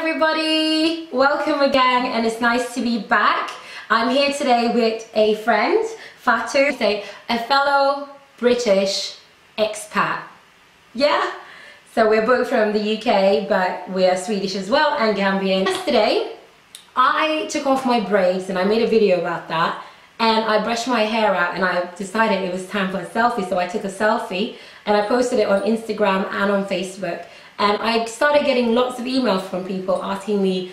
everybody, welcome again, and it's nice to be back. I'm here today with a friend, Fatu, a fellow British expat. Yeah, so we're both from the UK, but we're Swedish as well and Gambian. Yesterday, I took off my braids and I made a video about that, and I brushed my hair out and I decided it was time for a selfie, so I took a selfie and I posted it on Instagram and on Facebook. And I started getting lots of emails from people asking me,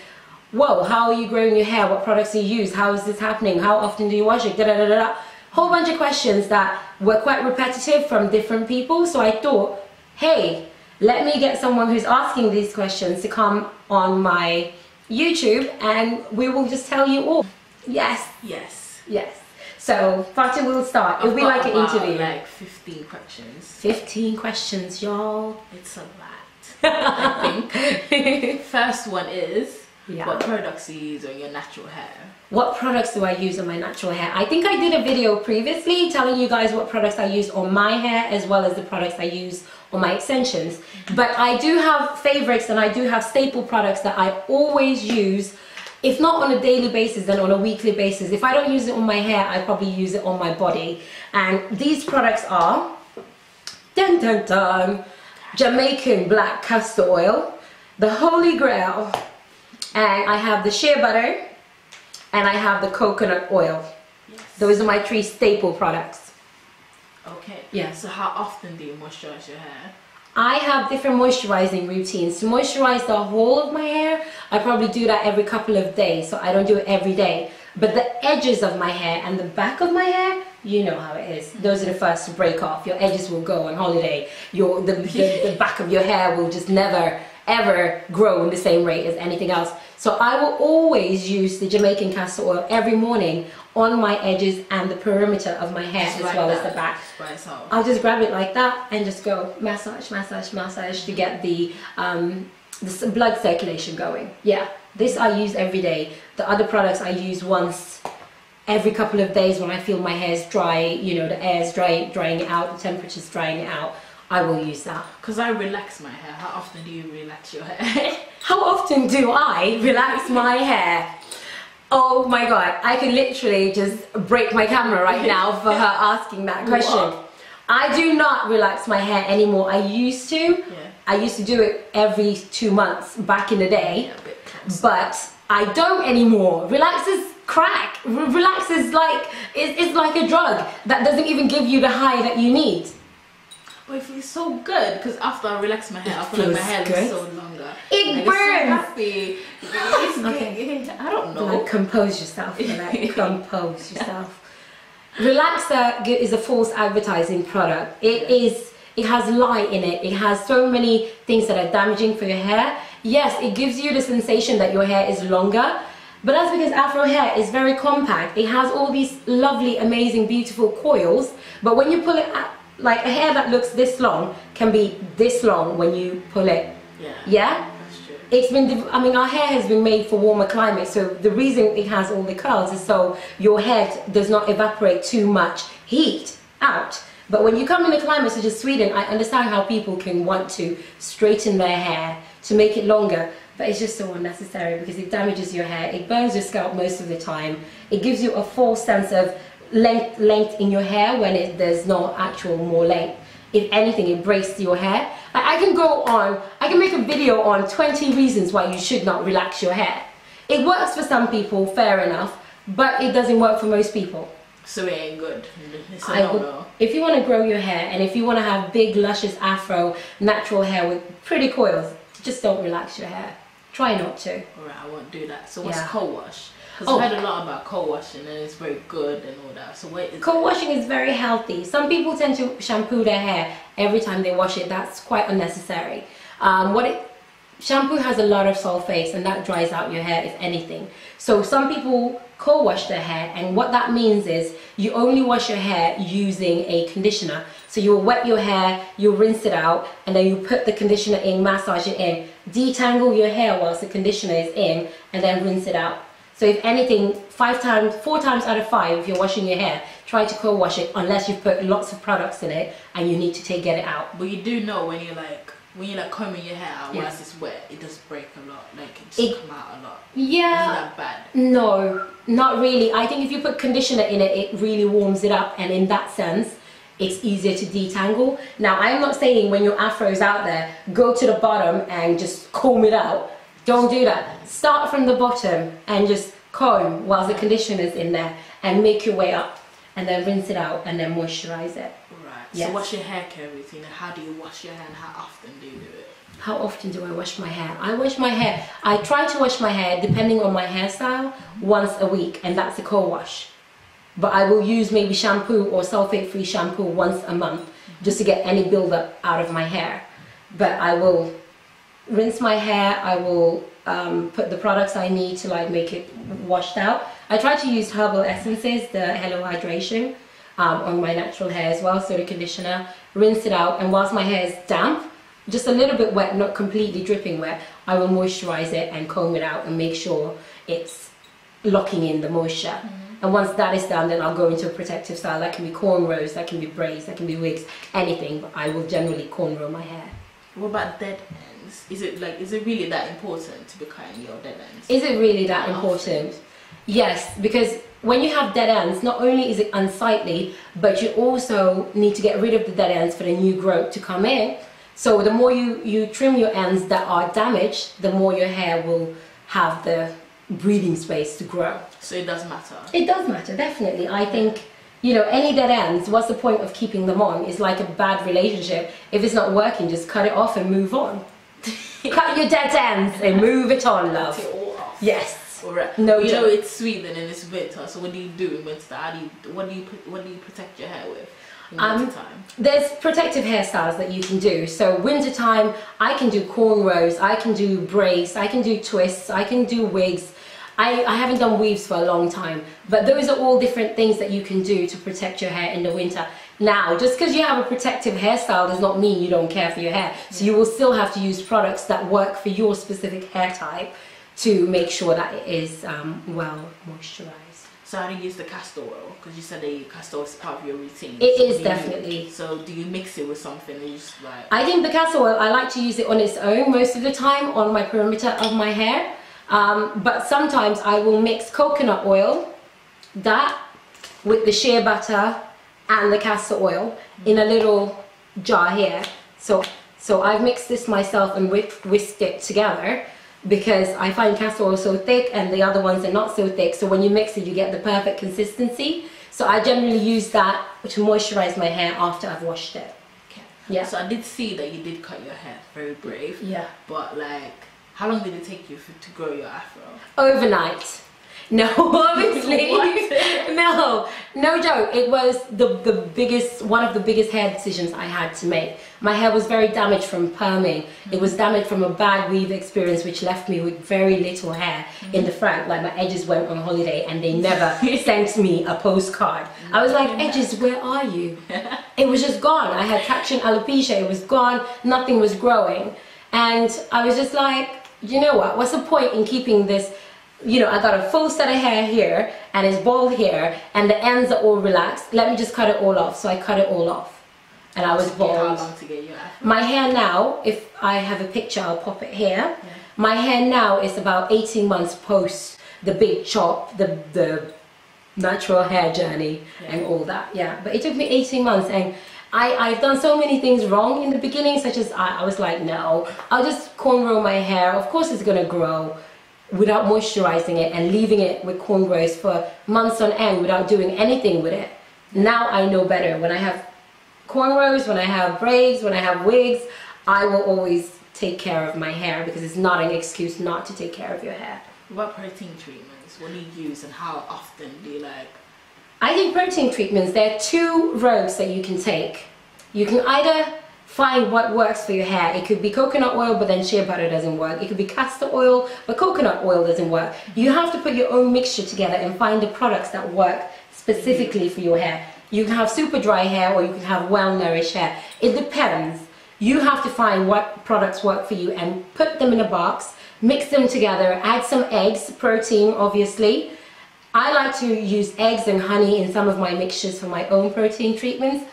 whoa, how are you growing your hair? What products do you use? How is this happening? How often do you wash it? Da, da, da, da, da. Whole bunch of questions that were quite repetitive from different people. So I thought, hey, let me get someone who's asking these questions to come on my YouTube and we will just tell you all. Yes. Yes. Yes. So, Fatu will start. It'll be like an interview. Like 15 questions. 15 questions, y'all. It's a lot. I think. First one is, what products do you use on your natural hair? What products do I use on my natural hair? I think I did a video previously telling you guys what products I use on my hair as well as the products I use on my extensions. But I do have favorites and I do have staple products that I always use, if not on a daily basis, then on a weekly basis. If I don't use it on my hair, I probably use it on my body. And these products are, dun dun dun, Jamaican black castor oil, the Holy Grail, and I have the shea butter, and I have the coconut oil. Yes. Those are my 3 staple products. Okay. Yeah. So how often do you moisturize your hair? I have different moisturizing routines. To moisturize the whole of my hair, I probably do that every couple of days, so I don't do it every day. But the edges of my hair and the back of my hair, you know how it is. Those are the first to break off. Your edges will go on holiday. The back of your hair will just never ever grow in the same rate as anything else. So I will always use the Jamaican castor oil every morning on my edges and the perimeter of my hair as well as the back. I'll just grab it like that and just go massage, massage, massage to get the blood circulation going. Yeah, this I use every day. The other products I use once every couple of days when I feel my hair is dry, you know, the air is drying it out, the temperature's drying it out. I will use that. Because I relax my hair. How often do you relax your hair? How often do I relax my hair? Oh my god, I could literally just break my camera right now for her asking that question. What? I do not relax my hair anymore. I used to. Yeah. I used to do it every 2 months back in the day. Yeah, but I don't anymore. Relax is crack. Relax is like, it's like a drug that doesn't even give you the high that you need. But it feels so good because after I relax my hair, I feel like my hair looks so longer. It burns. It's so happy. It's okay. I don't know. Like, compose yourself. Like, compose yourself. Relaxer is a false advertising product. It has light in it. It has so many things that are damaging for your hair. Yes, it gives you the sensation that your hair is longer, but that's because Afro hair is very compact. It has all these lovely, amazing, beautiful coils, but when you pull it out, like a hair that looks this long can be this long when you pull it. Yeah? That's true. It's been, I mean, our hair has been made for warmer climates, so the reason it has all the curls is so your head does not evaporate too much heat out. But when you come in a climate such as Sweden, I understand how people can want to straighten their hair to make it longer, but it's just so unnecessary because it damages your hair, it burns your scalp most of the time, it gives you a false sense of length in your hair when there's no actual more length. If anything, it breaks your hair. I can make a video on 20 reasons why you should not relax your hair. It works for some people, fair enough, but it doesn't work for most people. So it ain't good. If you want to grow your hair and if you want to have big, luscious afro, natural hair with pretty coils, just don't relax your hair. Try not to. Alright, I won't do that. So what's co-wash? Because I've heard a lot about co-washing and it's very good and all that. So what is co-washing is very healthy. Some people tend to shampoo their hair every time they wash it. That's quite unnecessary. Shampoo has a lot of sulfates and that dries out your hair if anything. So some people co-wash their hair, and what that means is you only wash your hair using a conditioner. So you'll wet your hair, you'll rinse it out, and then you put the conditioner in, massage it in, detangle your hair whilst the conditioner is in, and then rinse it out. So if anything, 4 times out of 5, if you're washing your hair, try to co-wash it unless you've put lots of products in it and you need to get it out. But you do know when you're like when you're like combing your hair out whilst it's wet, it does break a lot, like it just come out a lot. Yeah. Isn't that bad? No, not really. I think if you put conditioner in it, it really warms it up, and in that sense, it's easier to detangle. Now, I'm not saying when your afro is out there, go to the bottom and just comb it out. Don't do that. Start from the bottom and just comb while the conditioner is in there and make your way up, and then rinse it out and then moisturize it. Right. Yes. So what's your hair care routine? How do you wash your hair and how often do you do it? How often do I wash my hair? I wash my hair. I try to wash my hair, depending on my hairstyle, once a week, and that's a co-wash. But I will use maybe shampoo or sulfate-free shampoo once a month, just to get any buildup out of my hair. But I will rinse my hair. I will put the products I need to like make it washed out. I try to use herbal essences, the Hello Hydration, on my natural hair as well, so the conditioner, rinse it out, and whilst my hair is damp, just a little bit wet, not completely dripping wet, I will moisturize it and comb it out and make sure it's locking in the moisture. And once that is done, then I'll go into a protective style. That can be cornrows, that can be braids, that can be wigs, anything, but I will generally cornrow my hair. What about dead ends? Is it really that important to be cutting your dead ends? Is it really that important? Yes, because when you have dead ends, not only is it unsightly, but you also need to get rid of the dead ends for the new growth to come in. So the more you trim your ends that are damaged, the more your hair will have the breathing space to grow. So it does matter? It does matter, definitely. I think, you know, any dead ends, what's the point of keeping them on? It's like a bad relationship. If it's not working, just cut it off and move on. Cut your dead ends and move it on, love. Cut it all off. Yes. Alright. No, you know it's Sweden and it's winter, so what do you do in winter? What do you protect your hair with in winter time? There's protective hairstyles that you can do. So winter time, I can do cornrows, I can do braids, I can do twists, I can do wigs. I haven't done weaves for a long time, but those are all different things that you can do to protect your hair in the winter. Now, just because you have a protective hairstyle does not mean you don't care for your hair. So you will still have to use products that work for your specific hair type to make sure that it is well moisturized. So how do you use the castor oil? Because you said that castor oil is part of your routine. It is definitely. So do you mix it with something? Or you just like... I think the castor oil, I like to use it on its own most of the time on my perimeter of my hair. But sometimes I will mix coconut oil, that, with the shea butter and the castor oil in a little jar here. So I've mixed this myself and whisked it together, because I find castor oil so thick and the other ones are not so thick, so when you mix it you get the perfect consistency. So I generally use that to moisturize my hair after I've washed it. Okay. Yeah. So I did see that you did cut your hair, very brave. Yeah. But like, how long did it take you to grow your afro? Overnight. No, obviously. No joke. It was one of the biggest hair decisions I had to make. My hair was very damaged from perming. It was damaged from a bad weave experience, which left me with very little hair in the front. Like my edges went on holiday and they never sent me a postcard. I was like, edges, where are you? It was just gone. I had traction alopecia. It was gone. Nothing was growing. And I was just like, you know what? What's the point in keeping this? You know, I got a full set of hair here and it's bald here and the ends are all relaxed. Let me just cut it all off. So I cut it all off and I was bald. How long to get your afro? My hair now, if I have a picture, I'll pop it here. Yeah. My hair now is about 18 months post the big chop, the natural hair journey and all that. Yeah, but it took me 18 months and I've done so many things wrong in the beginning, such as I was like, no, I'll just cornrow my hair. Of course it's gonna grow, without moisturizing it and leaving it with cornrows for months on end without doing anything with it. Now I know better. When I have cornrows, when I have braids, when I have wigs, I will always take care of my hair, because it's not an excuse not to take care of your hair. What about protein treatments? What do you use and how often do you like? I think protein treatments, there are two roads that you can take. You can either find what works for your hair. It could be coconut oil, but then shea butter doesn't work. It could be castor oil, but coconut oil doesn't work. You have to put your own mixture together and find the products that work specifically for your hair. You can have super dry hair or you can have well-nourished hair. It depends. You have to find what products work for you and put them in a box, mix them together, add some eggs, protein obviously. I like to use eggs and honey in some of my mixtures for my own protein treatments.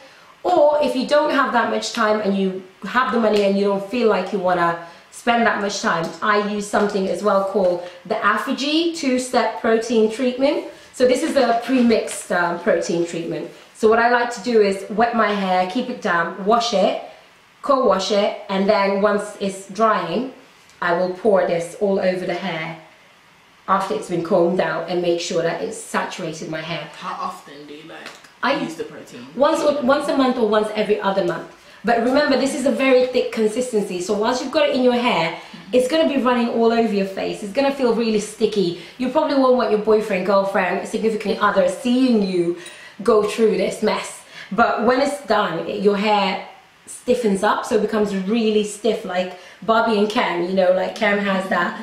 Or if you don't have that much time and you have the money and you don't feel like you want to spend that much time, I use something as well called the Apogee 2-step protein treatment. So this is a pre-mixed protein treatment. So what I like to do is wet my hair, keep it damp, wash it, co-wash it, and then once it's drying, I will pour this all over the hair after it's been combed out and make sure that it's saturated my hair. How often do you use the protein? Once a month or once every other month. But remember, this is a very thick consistency, so once you've got it in your hair, it's going to be running all over your face. It's going to feel really sticky. You probably won't want your boyfriend, girlfriend, significant other seeing you go through this mess. But when it's done, your hair stiffens up, so it becomes really stiff, like Barbie and Ken, you know, like Ken has that,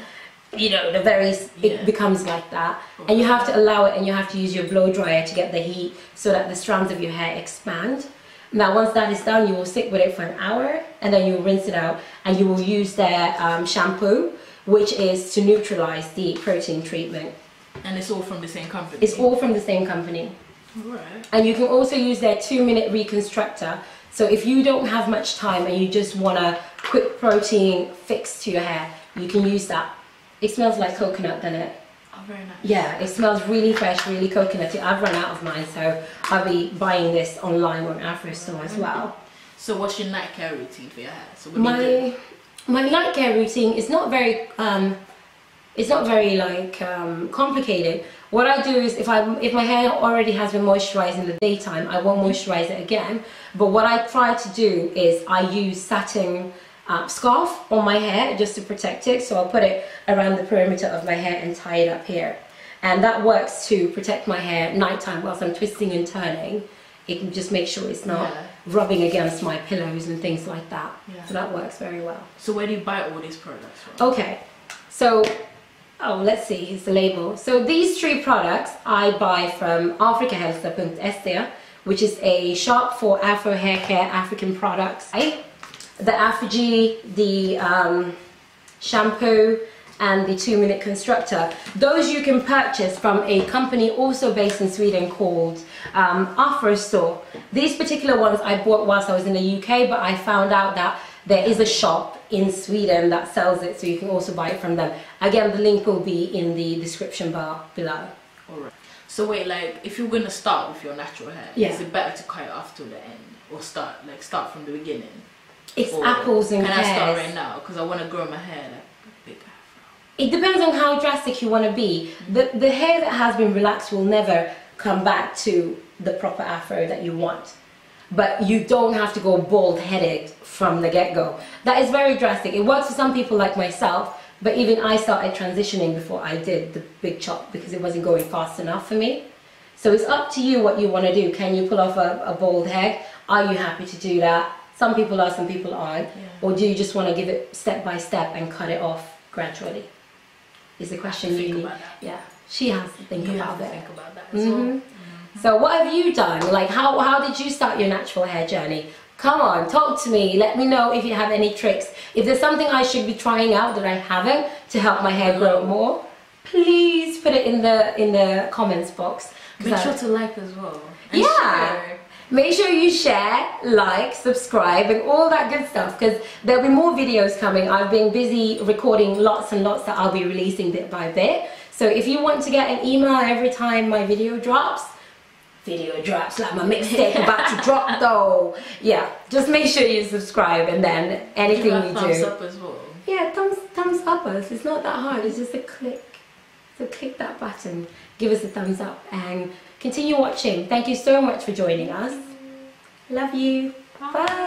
you know, it becomes like that. And you have to allow it, and you have to use your blow dryer to get the heat so that the strands of your hair expand. Now once that is done, you will sit with it for an hour, and then you will rinse it out, and you will use their shampoo, which is to neutralize the protein treatment. And it's all from the same company? It's all from the same company. Right. And you can also use their 2-minute reconstructor. So if you don't have much time and you just want a quick protein fix to your hair, you can use that. It smells like coconut, doesn't it? Oh, very nice. Yeah, it smells really fresh, really coconutty. I've run out of mine, so I'll be buying this online on Afrostore as well. So what's your night care routine for your hair? So my night care routine is not very complicated. What I do is if my hair already has been moisturized in the daytime, I won't moisturize it again. But what I try to do is I use satin scarf on my hair just to protect it. So I'll put it around the perimeter of my hair and tie it up here. And that works to protect my hair nighttime whilst I'm twisting and turning. It can just make sure it's not rubbing against my pillows and things like that. Yeah. So that works very well. So where do you buy all these products from? Okay, so let's see, here's the label. So these 3 products I buy from afrikahälsa.se, which is a shop for Afro hair care African products. The Apogee, the shampoo, and the 2-minute constructor. Those you can purchase from a company also based in Sweden called Afrostore. These particular ones I bought whilst I was in the UK, but I found out that there is a shop in Sweden that sells it, so you can also buy it from them. Again, the link will be in the description bar below. Alright. So wait, like if you're gonna start with your natural hair, is it better to cut it off till the end, or start from the beginning? It's apples and pears. Can I start right now? Because I want to grow my hair like a big afro. It depends on how drastic you want to be. The hair that has been relaxed will never come back to the proper afro that you want. But you don't have to go bald-headed from the get-go. That is very drastic. It works for some people like myself, but even I started transitioning before I did the big chop because it wasn't going fast enough for me. So it's up to you what you want to do. Can you pull off a bald head? Are you happy to do that? Some people are, some people aren't. Yeah. Or do you just want to give it step by step and cut it off gradually? Is the question you need. Yeah, she has to think about that. Think about that as well. So what have you done? Like how did you start your natural hair journey? Come on, talk to me. Let me know if you have any tricks. If there's something I should be trying out that I haven't to help my hair grow more, please put it in the comments box. Make sure to like as well. And share. Make sure you share, like, subscribe, and all that good stuff, because there'll be more videos coming. I've been busy recording lots and lots that I'll be releasing bit by bit. So if you want to get an email every time my video drops like my mixtape about to drop though. Yeah, just make sure you subscribe, and then anything we do. Thumbs up as well. Yeah, thumbs up us. It's not that hard. It's just a click. So click that button, give us a thumbs up, and continue watching. Thank you so much for joining us. Love you. Bye.